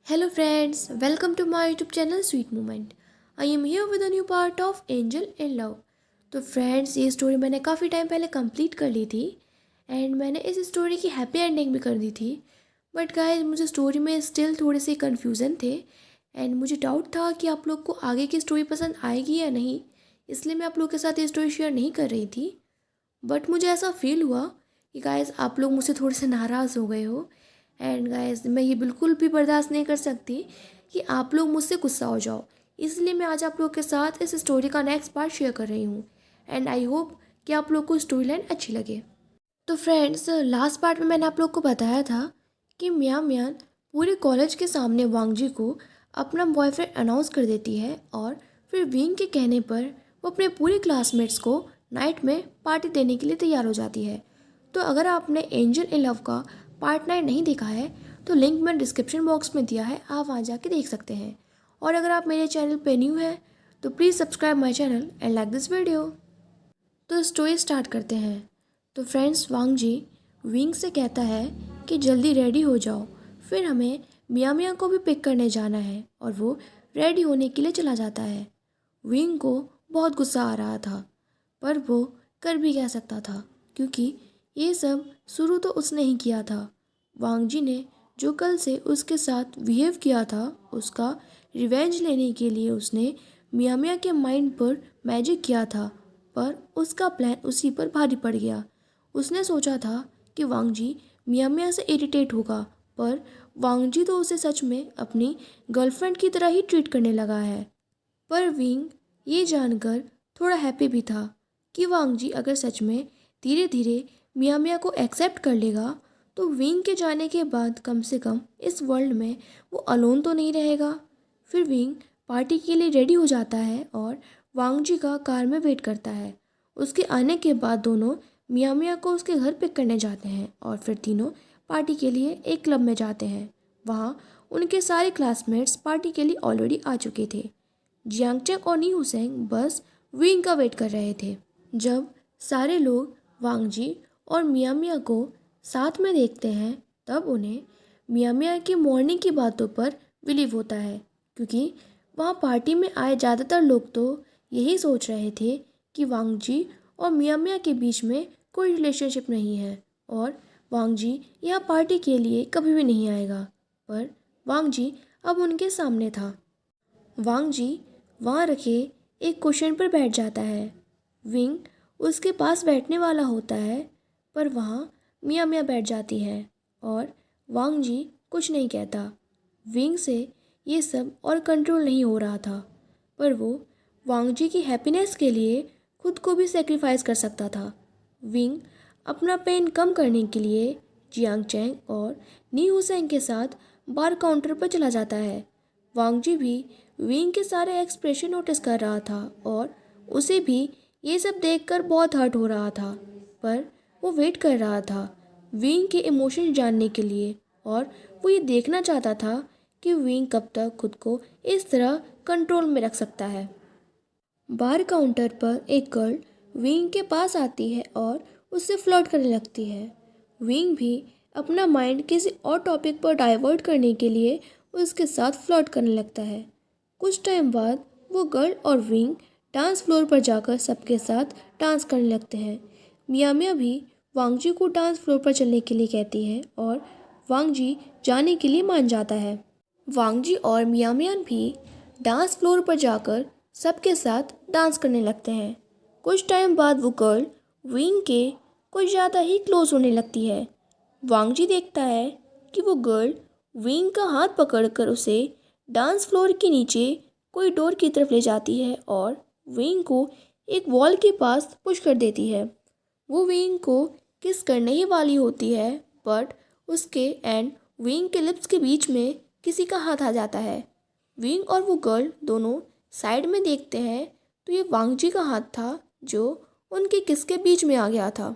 Hello friends, welcome to my YouTube channel Sweet Moment. I am here with a new part of Angel in Love. तो friends ये story मैंने काफ़ी time पहले complete कर ली थी and मैंने इस स्टोरी की हैप्पी एंडिंग भी कर दी थी। बट गाइस मुझे स्टोरी में स्टिल थोड़े से कन्फ्यूज़न थे एंड मुझे डाउट था कि आप लोग को आगे की स्टोरी पसंद आएगी या नहीं, इसलिए मैं आप लोग के साथ ये स्टोरी शेयर नहीं कर रही थी। बट मुझे ऐसा फील हुआ कि गाइस आप लोग मुझसे थोड़े से नाराज़ हो गए हो एंड गाइस मैं ये बिल्कुल भी बर्दाश्त नहीं कर सकती कि आप लोग मुझसे गुस्सा हो जाओ। इसलिए मैं आज आप लोग के साथ इस स्टोरी का नेक्स्ट पार्ट शेयर कर रही हूँ एंड आई होप कि आप लोग को स्टोरी लाइन अच्छी लगे। तो फ्रेंड्स लास्ट पार्ट में मैंने आप लोग को बताया था कि मियाँ मियान पूरे कॉलेज के सामने वांगजी को अपना बॉयफ्रेंड अनाउंस कर देती है और फिर विंग के कहने पर वो अपने पूरे क्लासमेट्स को नाइट में पार्टी देने के लिए तैयार हो जाती है। तो अगर आपने एंजल इन लव का पार्ट 9 नहीं देखा है तो लिंक मैं डिस्क्रिप्शन बॉक्स में दिया है, आप वहाँ जाके देख सकते हैं। और अगर आप मेरे चैनल पे न्यू हैं तो please subscribe my channel and like this video. तो स्टोरी स्टार्ट करते हैं। तो फ्रेंड्स वांगजी विंग से कहता है कि जल्दी रेडी हो जाओ, फिर हमें मियाँ मियाँ को भी पिक करने जाना है और वो रेडी होने के लिए चला जाता है। विंग को बहुत गुस्सा आ रहा था पर वो कर भी कह सकता था क्योंकि ये सब शुरू तो उसने ही किया था। वांगजी ने जो कल से उसके साथ बिहेव किया था उसका रिवेंज लेने के लिए उसने मियाँ मियाँ के माइंड पर मैजिक किया था, पर उसका प्लान उसी पर भारी पड़ गया। उसने सोचा था कि वांगजी मियाँ मियाँ से इरिटेट होगा, पर वांगजी तो उसे सच में अपनी गर्लफ्रेंड की तरह ही ट्रीट करने लगा है। पर विंग ये जानकर थोड़ा हैप्पी भी था कि वांगजी अगर सच में धीरे धीरे मियाँ मियाँ को एक्सेप्ट कर लेगा तो विंग के जाने के बाद कम से कम इस वर्ल्ड में वो अलोन तो नहीं रहेगा। फिर विंग पार्टी के लिए रेडी हो जाता है और वांगजी का कार में वेट करता है। उसके आने के बाद दोनों मियाँ मियाँ को उसके घर पिक करने जाते हैं और फिर तीनों पार्टी के लिए एक क्लब में जाते हैं। वहाँ उनके सारे क्लासमेट्स पार्टी के लिए ऑलरेडी आ चुके थे। जियांगचैक और नी हुसैंग बस विंग का वेट कर रहे थे। जब सारे लोग वांगजी और मियाँ मियाँ को साथ में देखते हैं तब उन्हें मियाँ मियाँ की मॉर्निंग की बातों पर बिलीव होता है, क्योंकि वहाँ पार्टी में आए ज़्यादातर लोग तो यही सोच रहे थे कि वांगजी और मियाँ मियाँ के बीच में कोई रिलेशनशिप नहीं है और वांगजी यहाँ पार्टी के लिए कभी भी नहीं आएगा। पर वांगजी अब उनके सामने था। वांगजी वहाँ रखे एक कुशन पर बैठ जाता है। विंग उसके पास बैठने वाला होता है पर वहाँ मियाँ मियाँ बैठ जाती हैं और वांगजी कुछ नहीं कहता। विंग से ये सब और कंट्रोल नहीं हो रहा था, पर वो वांगजी की हैप्पीनेस के लिए खुद को भी सेक्रीफाइस कर सकता था। विंग अपना पेन कम करने के लिए जियांगचैंग और नी हुसैंग के साथ बार काउंटर पर चला जाता है। वांगजी भी विंग के सारे एक्सप्रेशन नोटिस कर रहा था और उसे भी ये सब देखकर बहुत हर्ट हो रहा था, पर वो वेट कर रहा था विंग के इमोशन जानने के लिए और वो ये देखना चाहता था कि विंग कब तक खुद को इस तरह कंट्रोल में रख सकता है। बार काउंटर पर एक गर्ल विंग के पास आती है और उससे फ्लर्ट करने लगती है। विंग भी अपना माइंड किसी और टॉपिक पर डाइवर्ट करने के लिए उसके साथ फ्लर्ट करने लगता है। कुछ टाइम बाद वो गर्ल और विंग डांस फ्लोर पर जाकर सबके साथ डांस करने लगते हैं। मियाँ मियाँ भी वांगजी को डांस फ्लोर पर चलने के लिए कहती है और वांगजी जाने के लिए मान जाता है। वांगजी और मियाँ मियाँ भी डांस फ्लोर पर जाकर सबके साथ डांस करने लगते हैं। कुछ टाइम बाद वो गर्ल विंग के कुछ ज़्यादा ही क्लोज होने लगती है। वांगजी देखता है कि वो गर्ल विंग का हाथ पकड़कर उसे डांस फ्लोर के नीचे कोई डोर की तरफ ले जाती है और विंग को एक वॉल के पास पुश कर देती है। वो विंग को किस करने ही वाली होती है, बट उसके एंड विंग के लिप्स के बीच में किसी का हाथ आ जाता है। विंग और वो गर्ल दोनों साइड में देखते हैं तो ये वांगजी का हाथ था जो उनके किस के बीच में आ गया था।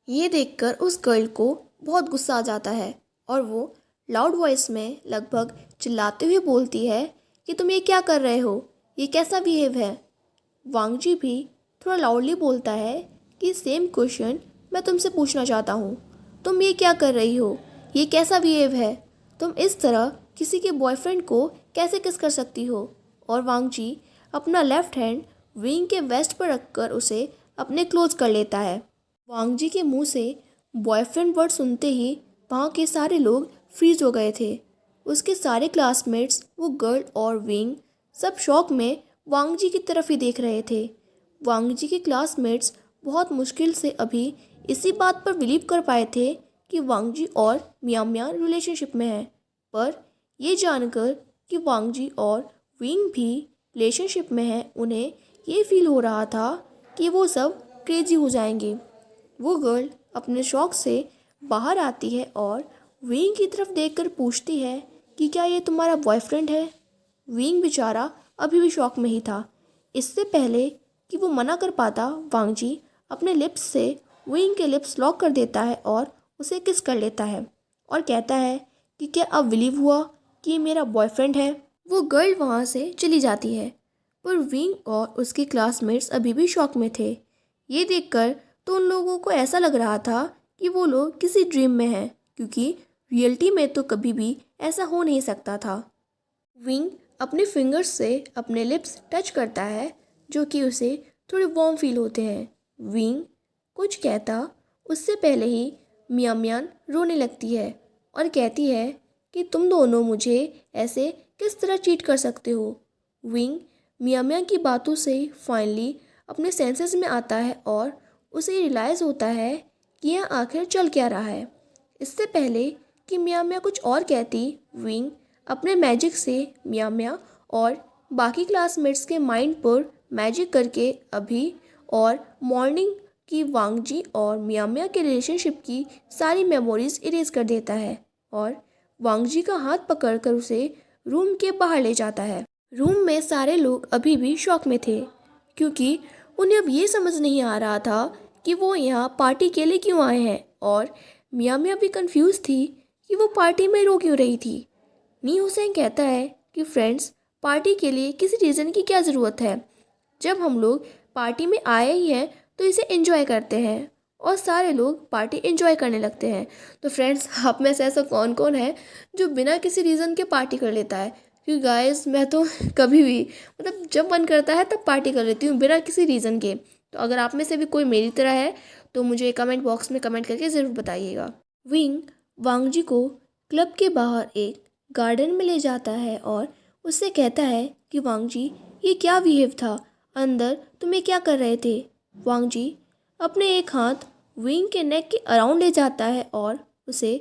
ये देखकर उस गर्ल को बहुत गुस्सा आ जाता है और वो लाउड वॉइस में लगभग चिल्लाते हुए बोलती है कि तुम ये क्या कर रहे हो, ये कैसा बिहेव है। वांगजी भी थोड़ा लाउडली बोलता है कि सेम क्वेश्चन मैं तुमसे पूछना चाहता हूँ, तुम ये क्या कर रही हो, ये कैसा बिहेव है, तुम इस तरह किसी के बॉयफ्रेंड को कैसे किस कर सकती हो? और वांग जी अपना लेफ्ट हैंड विंग के वेस्ट पर रखकर उसे अपने क्लोज कर लेता है। वांग जी के मुंह से बॉयफ्रेंड वर्ड सुनते ही वहाँ के सारे लोग फ्रीज हो गए थे। उसके सारे क्लासमेट्स, वो गर्ल और विंग, सब शॉक में वांग जी की तरफ ही देख रहे थे। वांग जी के क्लासमेट्स बहुत मुश्किल से अभी इसी बात पर बिलीव कर पाए थे कि वांग जी और मियां मियां रिलेशनशिप में हैं। पर ये जानकर कि वांग जी और विंग भी रिलेशनशिप में हैं, उन्हें ये फील हो रहा था कि वो सब क्रेजी हो जाएंगे। वो गर्ल अपने शौक से बाहर आती है और विंग की तरफ देखकर पूछती है कि क्या ये तुम्हारा बॉयफ्रेंड है? विंग बेचारा अभी भी शौक में ही था। इससे पहले कि वो मना कर पाता, वांग जी अपने लिप्स से विंग के लिप्स लॉक कर देता है और उसे किस कर लेता है और कहता है कि क्या अब बिलीव हुआ कि ये मेरा बॉयफ्रेंड है? वो गर्ल वहाँ से चली जाती है, पर विंग और उसके क्लासमेट्स अभी भी शॉक में थे। ये देखकर तो उन लोगों को ऐसा लग रहा था कि वो लोग किसी ड्रीम में हैं, क्योंकि रियलिटी में तो कभी भी ऐसा हो नहीं सकता था। विंग अपने फिंगर्स से अपने लिप्स टच करता है, जो कि उसे थोड़े वार्म फील होते हैं। विंग कुछ कहता उससे पहले ही मियां मियां रोने लगती है और कहती है कि तुम दोनों मुझे ऐसे किस तरह चीट कर सकते हो। विंग मियां मियां की बातों से फाइनली अपने सेंसेस में आता है और उसे रियलाइज़ होता है कि यह आखिर चल क्या रहा है। इससे पहले कि मियां मियां कुछ और कहती, विंग अपने मैजिक से मियां मियां और बाकी क्लासमेट्स के माइंड पर मैजिक करके अभी और मॉर्निंग की वांग जी और मियां मियां के रिलेशनशिप की सारी मेमोरीज इरेज कर देता है और वांग जी का हाथ पकड़कर उसे रूम के बाहर ले जाता है। रूम में सारे लोग अभी भी शॉक में थे, क्योंकि उन्हें अब ये समझ नहीं आ रहा था कि वो यहाँ पार्टी के लिए क्यों आए हैं, और मियां मियां भी कंफ्यूज थी कि वो पार्टी में रो क्यों रही थी। नी हुसैन कहता है कि फ्रेंड्स, पार्टी के लिए किसी रीज़न की क्या ज़रूरत है? जब हम लोग पार्टी में आए ही हैं तो इसे एंजॉय करते हैं, और सारे लोग पार्टी एंजॉय करने लगते हैं। तो फ्रेंड्स, आप में से ऐसा कौन कौन है जो बिना किसी रीज़न के पार्टी कर लेता है? क्योंकि गाइस, मैं तो कभी भी, मतलब जब मन करता है तब पार्टी कर लेती हूँ बिना किसी रीज़न के। तो अगर आप में से भी कोई मेरी तरह है तो मुझे कमेंट बॉक्स में कमेंट करके ज़रूर बताइएगा। विंग वांग जी को क्लब के बाहर एक गार्डन में ले जाता है और उससे कहता है कि वांग जी, ये क्या बिहेव था? अंदर तुम्हें क्या कर रहे थे? वांग जी अपने एक हाथ विंग के नेक के अराउंड ले जाता है और उसे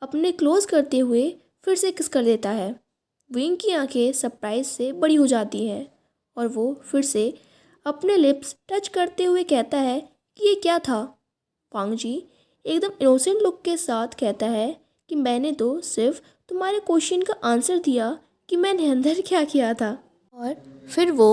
अपने क्लोज करते हुए फिर से किस कर देता है। विंग की आंखें सरप्राइज से बड़ी हो जाती हैं और वो फिर से अपने लिप्स टच करते हुए कहता है कि ये क्या था? वांग जी एकदम इनोसेंट लुक के साथ कहता है कि मैंने तो सिर्फ तुम्हारे क्वेश्चन का आंसर दिया कि मैंने अंदर क्या किया था। और फिर वो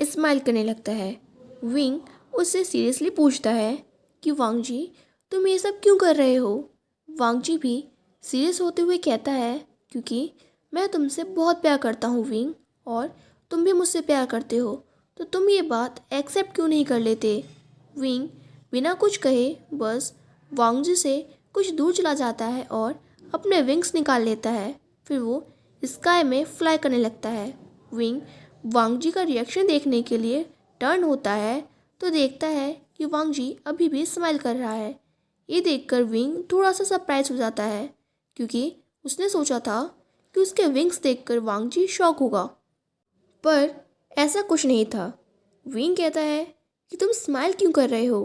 स्माइल करने लगता है। विंग उससे सीरियसली पूछता है कि वांग जी, तुम ये सब क्यों कर रहे हो? वांग जी भी सीरियस होते हुए कहता है, क्योंकि मैं तुमसे बहुत प्यार करता हूँ विंग, और तुम भी मुझसे प्यार करते हो, तो तुम ये बात एक्सेप्ट क्यों नहीं कर लेते? विंग बिना कुछ कहे बस वांग जी से कुछ दूर चला जाता है और अपने विंग्स निकाल लेता है। फिर वो स्काई में फ्लाई करने लगता है। विंग वांग जी का रिएक्शन देखने के लिए टर्न होता है तो देखता है कि वांग जी अभी भी स्माइल कर रहा है। ये देखकर विंग थोड़ा सा सरप्राइज हो जाता है, क्योंकि उसने सोचा था कि उसके विंग्स देखकर वांग जी शॉक होगा, पर ऐसा कुछ नहीं था। विंग कहता है कि तुम स्माइल क्यों कर रहे हो?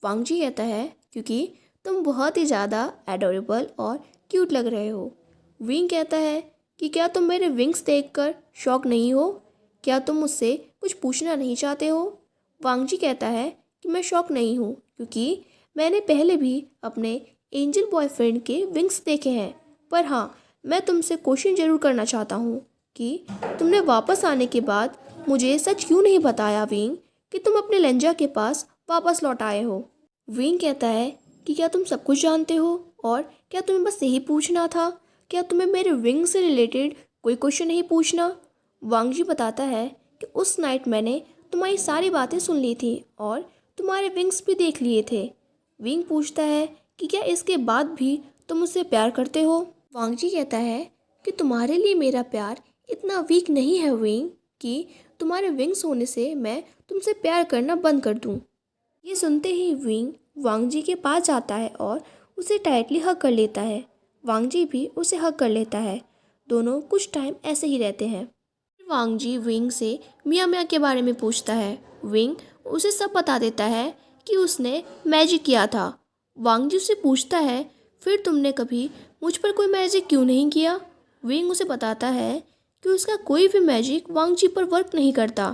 वांग जी कहता है क्योंकि तुम बहुत ही ज़्यादा एडोरेबल और क्यूट लग रहे हो। विंग कहता है कि क्या तुम मेरे विंग्स देखकर शॉक नहीं हो? क्या तुम मुझसे कुछ पूछना नहीं चाहते हो? वांग जी कहता है कि मैं शॉक नहीं हूँ, क्योंकि मैंने पहले भी अपने एंजल बॉयफ्रेंड के विंग्स देखे हैं। पर हाँ, मैं तुमसे क्वेश्चन जरूर करना चाहता हूँ कि तुमने वापस आने के बाद मुझे सच क्यों नहीं बताया विंग कि तुम अपने लेंजा के पास वापस लौट आए हो? विंग कहता है कि क्या तुम सब कुछ जानते हो, और क्या तुम्हें बस यही पूछना था? क्या तुम्हें मेरे विंग से रिलेटेड कोई क्वेश्चन नहीं पूछना? वांग जी बताता है कि उस नाइट मैंने तुम्हारी सारी बातें सुन ली थी और तुम्हारे विंग्स भी देख लिए थे। विंग पूछता है कि क्या इसके बाद भी तुम मुझसे प्यार करते हो? वांग जी कहता है कि तुम्हारे लिए मेरा प्यार इतना वीक नहीं है विंग कि तुम्हारे विंग्स होने से मैं तुमसे प्यार करना बंद कर दूं। ये सुनते ही विंग वांग जी के पास जाता है और उसे टाइटली हग कर लेता है। वांग जी भी उसे हग कर लेता है। दोनों कुछ टाइम ऐसे ही रहते हैं। फिर वांग जी विंग से मियाँ मियाँ के बारे में पूछता है। विंग उसे सब बता देता है कि उसने मैजिक किया था। वांग जी उसे पूछता है, फिर तुमने कभी मुझ पर कोई मैजिक क्यों नहीं किया? विंग उसे बताता है कि उसका कोई भी मैजिक वांग जी पर वर्क नहीं करता।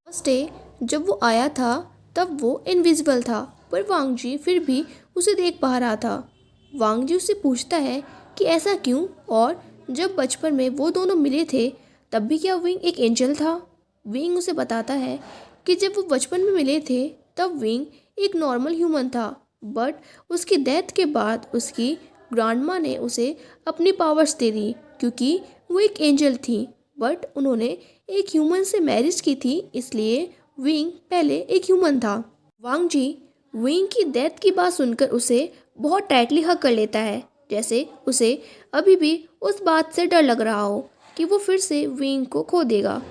फर्स्ट डे जब वो आया था तब वो इनविजिबल था, पर वांग जी फिर भी उसे देख पा रहा था। वांग जी उससे पूछता है कि ऐसा क्यों, और जब बचपन में वो दोनों मिले थे तब भी क्या विंग एक एंजल था? विंग उसे बताता है कि जब वो बचपन में मिले थे तब विंग एक नॉर्मल ह्यूमन था, बट उसकी डेथ के बाद उसकी ग्रैंडमा ने उसे अपनी पावर्स दे दी क्योंकि वो एक एंजल थी। बट उन्होंने एक ह्यूमन से मैरिज की थी, इसलिए विंग पहले एक ह्यूमन था। वांग जी विंग की डेथ की बात सुनकर उसे बहुत टाइटली हग कर लेता है, जैसे उसे अभी भी उस बात से डर लग रहा हो कि वो फिर से विंग को खो देगा।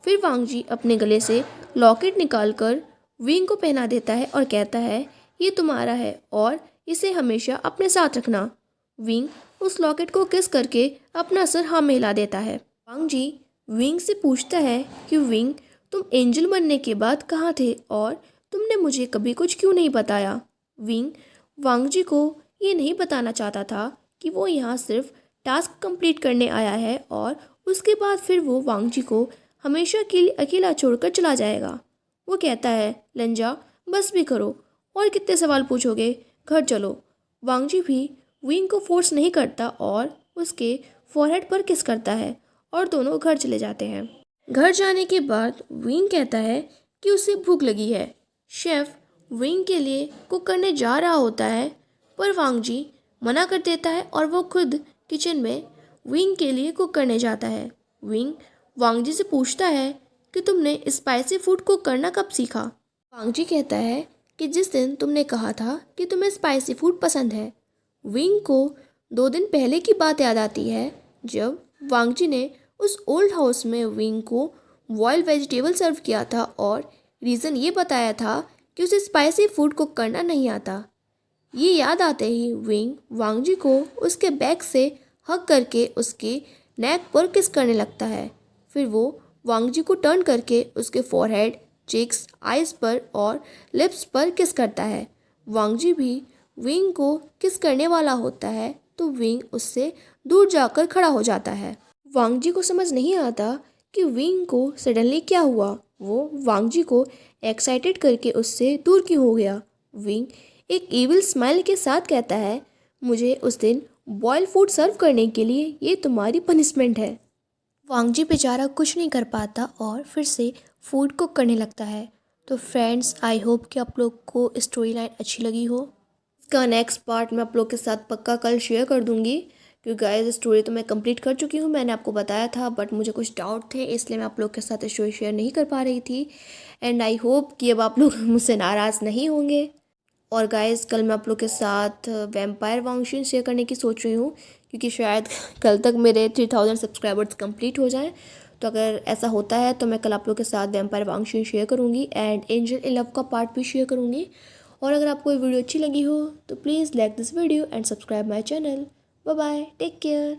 फिर वांग जी अपने गले से लॉकेट निकालकर विंग को पहना देता है और कहता है, ये तुम्हारा है और इसे हमेशा अपने साथ रखना। विंग उस लॉकेट को किस करके अपना सर हाँ में हिला देता है। वांग जी विंग से पूछता है कि विंग, तुम एंजल बनने के बाद कहाँ थे और तुमने मुझे कभी कुछ क्यों नहीं बताया? विंग वांग जी को ये नहीं बताना चाहता था कि वो यहाँ सिर्फ टास्क कंप्लीट करने आया है और उसके बाद फिर वो वांग जी को हमेशा के लिए अकेला छोड़कर चला जाएगा। वो कहता है, लंजा बस भी करो, और कितने सवाल पूछोगे, घर चलो। वांग जी भी विंग को फोर्स नहीं करता और उसके फॉरहेड पर किस करता है और दोनों घर चले जाते हैं। घर जाने के बाद विंग कहता है कि उसे भूख लगी है। शेफ विंग के लिए कुक करने जा रहा होता है, पर वांग जी मना कर देता है और वो खुद किचन में विंग के लिए कुक करने जाता है। विंग वांग जी से पूछता है कि तुमने स्पाइसी फूड कुक करना कब सीखा? वांग जी कहता है कि जिस दिन तुमने कहा था कि तुम्हें स्पाइसी फूड पसंद है। विंग को 2 दिन पहले की बात याद आती है जब वांग जी ने उस ओल्ड हाउस में विंग को बॉइल्ड वेजिटेबल सर्व किया था और रीज़न ये बताया था कि उसे स्पाइसी फूड कुक करना नहीं आता। ये याद आते ही विंग वांग जी को उसके बैक से हग करके उसके नेक पर किस करने लगता है। फिर वो वांग जी को टर्न करके उसके फॉरहेड, चिक्स, आइज पर और लिप्स पर किस करता है। वांग जी भी विंग को किस करने वाला होता है तो विंग उससे दूर जाकर खड़ा हो जाता है। वांग जी को समझ नहीं आता कि विंग को सडनली क्या हुआ। वो वांग जी को एक्साइटेड करके उससे दूर क्यों हो गया। विंग एक इविल स्माइल के साथ कहता है, मुझे उस दिन बॉयल फूड सर्व करने के लिए ये तुम्हारी पनिशमेंट है। वांग जी बेचारा कुछ नहीं कर पाता और फिर से फूड कुक करने लगता है। तो फ्रेंड्स, आई होप कि आप लोग को स्टोरी लाइन अच्छी लगी हो। इसका नेक्स्ट पार्ट मैं आप लोग के साथ पक्का कल शेयर कर दूंगी, क्योंकि गाइस स्टोरी तो मैं कंप्लीट कर चुकी हूँ, मैंने आपको बताया था, बट मुझे कुछ डाउट थे इसलिए मैं आप लोग के साथ स्टोरी शेयर नहीं कर पा रही थी। एंड आई होप कि अब आप लोग मुझसे नाराज़ नहीं होंगे। और गाइस कल मैं आप लोग के साथ वैम्पायर वांगशुन शेयर करने की सोच रही हूँ, क्योंकि शायद कल तक मेरे 3000 सब्सक्राइबर्स कंप्लीट हो जाएं। तो अगर ऐसा होता है तो मैं कल आप लोग के साथ वैम्पायर वांगशुन शेयर करूँगी एंड एंजल इन लव का पार्ट भी शेयर करूँगी। और अगर आपको ये वीडियो अच्छी लगी हो तो please like this video and subscribe my channel. Bye bye, take care.